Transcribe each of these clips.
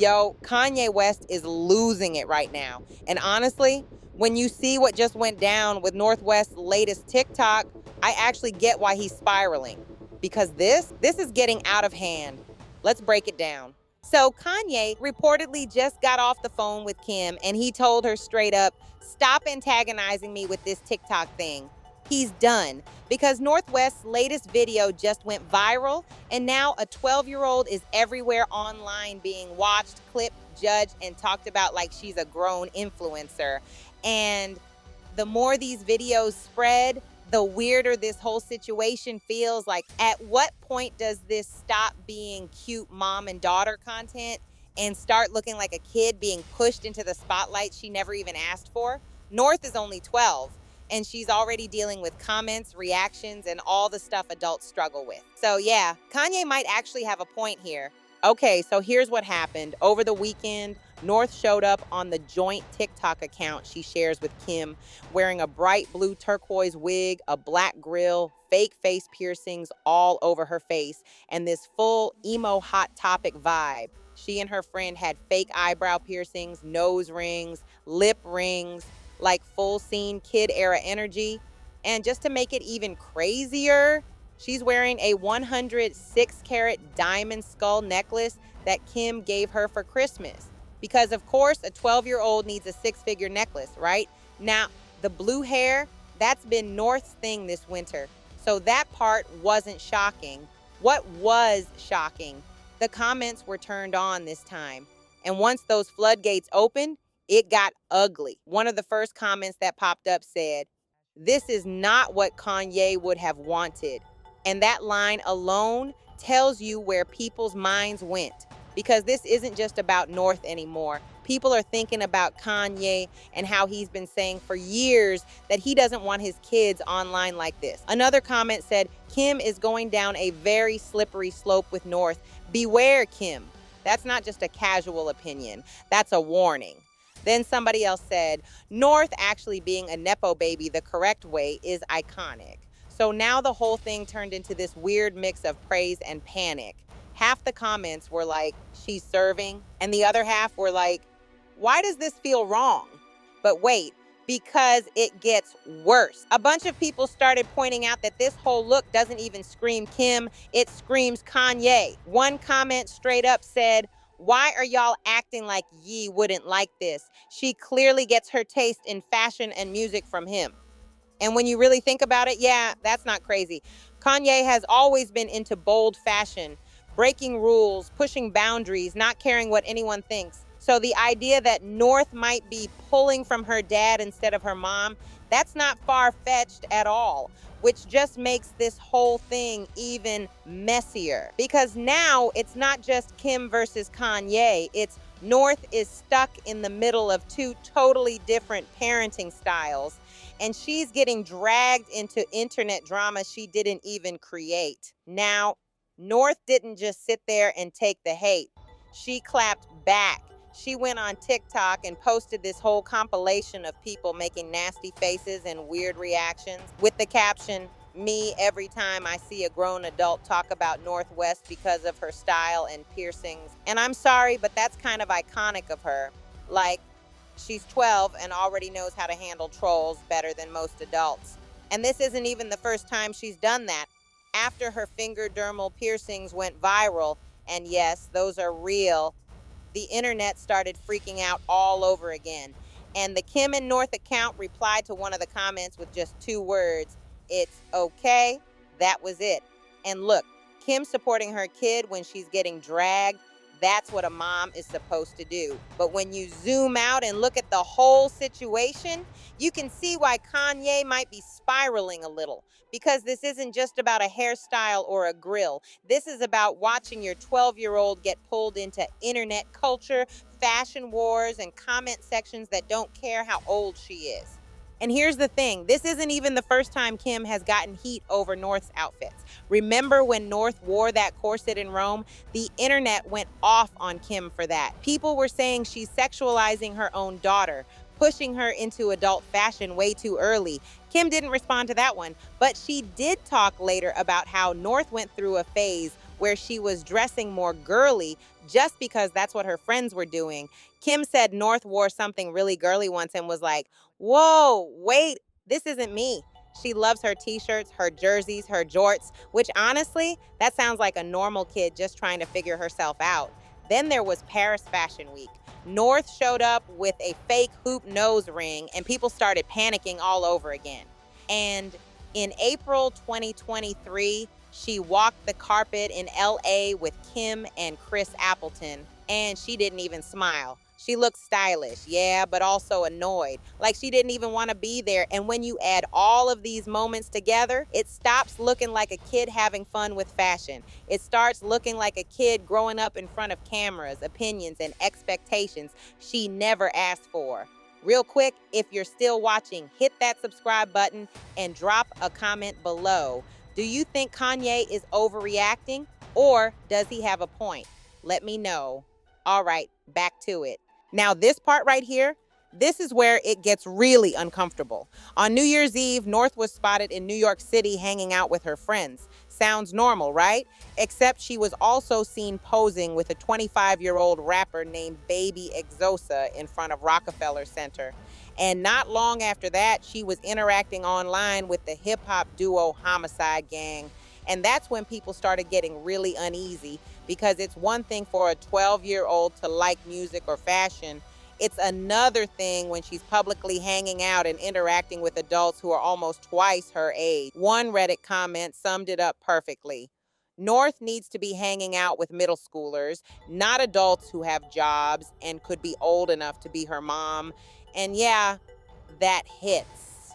Yo, Kanye West is losing it right now. And honestly, when you see what just went down with North West's latest TikTok, I actually get why he's spiraling. Because this is getting out of hand. Let's break it down. So Kanye reportedly just got off the phone with Kim and he told her straight up, "Stop antagonizing me with this TikTok thing." He's done because North West's latest video just went viral, and now a 12-year-old is everywhere online being watched, clipped, judged, and talked about like she's a grown influencer. And the more these videos spread, the weirder this whole situation feels. Like, at what point does this stop being cute mom and daughter content and start looking like a kid being pushed into the spotlight she never even asked for? North is only 12, and she's already dealing with comments, reactions, and all the stuff adults struggle with. So yeah, Kanye might actually have a point here. Okay, so here's what happened. Over the weekend, North showed up on the joint TikTok account she shares with Kim, wearing a bright blue turquoise wig, a black grill, fake face piercings all over her face, and this full emo hot topic vibe. She and her friend had fake eyebrow piercings, nose rings, lip rings, like full scene kid era energy. And just to make it even crazier, she's wearing a 106 carat diamond skull necklace that Kim gave her for Christmas. Because, of course, a 12-year-old needs a six-figure necklace, right? Now, the blue hair, that's been North's thing this winter. So that part wasn't shocking. What was shocking? The comments were turned on this time. And once those floodgates opened, it got ugly. One of the first comments that popped up said, "This is not what Kanye would have wanted." And that line alone tells you where people's minds went. Because this isn't just about North anymore. People are thinking about Kanye and how he's been saying for years that he doesn't want his kids online like this. Another comment said, "Kim is going down a very slippery slope with North. Beware, Kim." That's not just a casual opinion. That's a warning. Then somebody else said, "North actually being a Nepo baby the correct way is iconic." So now the whole thing turned into this weird mix of praise and panic. Half the comments were like, "She's serving," and the other half were like, "Why does this feel wrong?" But wait, because it gets worse. A bunch of people started pointing out that this whole look doesn't even scream Kim, it screams Kanye. One comment straight up said, "Why are y'all acting like ye wouldn't like this? She clearly gets her taste in fashion and music from him." And when you really think about it, yeah, that's not crazy. Kanye has always been into bold fashion, breaking rules, pushing boundaries, not caring what anyone thinks. So the idea that North might be pulling from her dad instead of her mom, that's not far-fetched at all, which just makes this whole thing even messier. Because now it's not just Kim versus Kanye, it's North is stuck in the middle of two totally different parenting styles, and she's getting dragged into internet drama she didn't even create. Now, North didn't just sit there and take the hate. She clapped back. She went on TikTok and posted this whole compilation of people making nasty faces and weird reactions with the caption, "Me every time I see a grown adult talk about North West because of her style and piercings." And I'm sorry, but that's kind of iconic of her. Like, she's 12 and already knows how to handle trolls better than most adults. And this isn't even the first time she's done that. After her finger dermal piercings went viral, and yes, those are real, the internet started freaking out all over again. And the Kim and North account replied to one of the comments with just 2 words, "It's okay." That was it. And look, Kim supporting her kid when she's getting dragged, that's what a mom is supposed to do. But when you zoom out and look at the whole situation, you can see why Kanye might be spiraling a little. Because this isn't just about a hairstyle or a grill. This is about watching your 12-year-old get pulled into internet culture, fashion wars, and comment sections that don't care how old she is. And here's the thing, this isn't even the first time Kim has gotten heat over North's outfits. Remember when North wore that corset in Rome? The internet went off on Kim for that. People were saying she's sexualizing her own daughter, pushing her into adult fashion way too early. Kim didn't respond to that one, but she did talk later about how North went through a phase where she was dressing more girly just because that's what her friends were doing. Kim said North wore something really girly once and was like, whoa, wait, this isn't me. She loves her t-shirts, her jerseys, her jorts, which honestly, that sounds like a normal kid just trying to figure herself out. Then there was Paris Fashion Week. North showed up with a fake hoop nose ring and people started panicking all over again. And in April 2023, she walked the carpet in LA with Kim and Chris Appleton, and she didn't even smile. She looked stylish, yeah, but also annoyed, like she didn't even want to be there. And when you add all of these moments together, it stops looking like a kid having fun with fashion. It starts looking like a kid growing up in front of cameras, opinions, and expectations she never asked for. Real quick, if you're still watching, hit that subscribe button and drop a comment below. Do you think Kanye is overreacting, or does he have a point? Let me know. All right, back to it. Now, this part right here, this is where it gets really uncomfortable. On New Year's Eve, North was spotted in New York City hanging out with her friends. Sounds normal, right? Except she was also seen posing with a 25-year-old rapper named Baby Exosa in front of Rockefeller Center. And not long after that, she was interacting online with the hip-hop duo Homicide Gang. And that's when people started getting really uneasy, because it's one thing for a 12-year-old to like music or fashion. It's another thing when she's publicly hanging out and interacting with adults who are almost twice her age. One Reddit comment summed it up perfectly. North needs to be hanging out with middle schoolers, not adults who have jobs and could be old enough to be her mom. And yeah, that hits.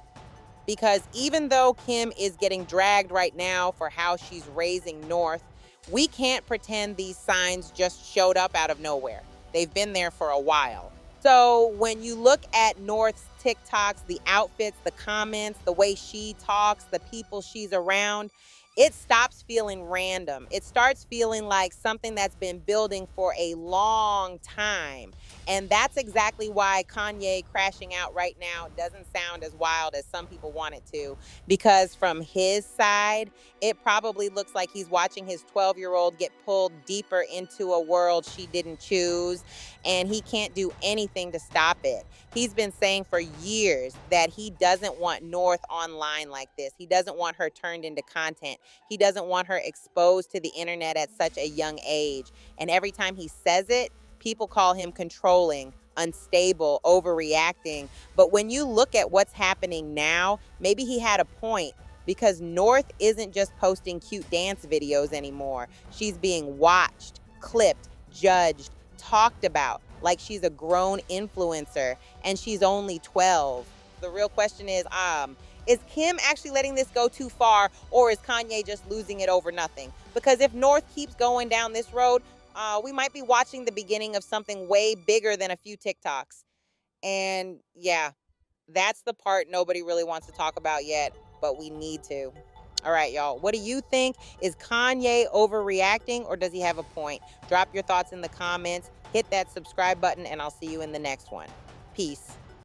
Because even though Kim is getting dragged right now for how she's raising North, we can't pretend these signs just showed up out of nowhere. They've been there for a while. So when you look at North's TikToks, the outfits, the comments, the way she talks, the people she's around, it stops feeling random. It starts feeling like something that's been building for a long time. And that's exactly why Kanye crashing out right now doesn't sound as wild as some people want it to. Because from his side, it probably looks like he's watching his 12-year-old get pulled deeper into a world she didn't choose, and he can't do anything to stop it. He's been saying for years that he doesn't want North online like this. He doesn't want her turned into content. He doesn't want her exposed to the internet at such a young age. And every time he says it, people call him controlling, unstable, overreacting. But when you look at what's happening now, maybe he had a point, because North isn't just posting cute dance videos anymore. She's being watched, clipped, judged, talked about like she's a grown influencer, and she's only 12. The real question is Kim actually letting this go too far, or is Kanye just losing it over nothing? Because if North keeps going down this road, we might be watching the beginning of something way bigger than a few TikToks. And yeah, that's the part nobody really wants to talk about yet, but we need to. All right, y'all. What do you think? Is Kanye overreacting, or does he have a point? Drop your thoughts in the comments. Hit that subscribe button, and I'll see you in the next one. Peace.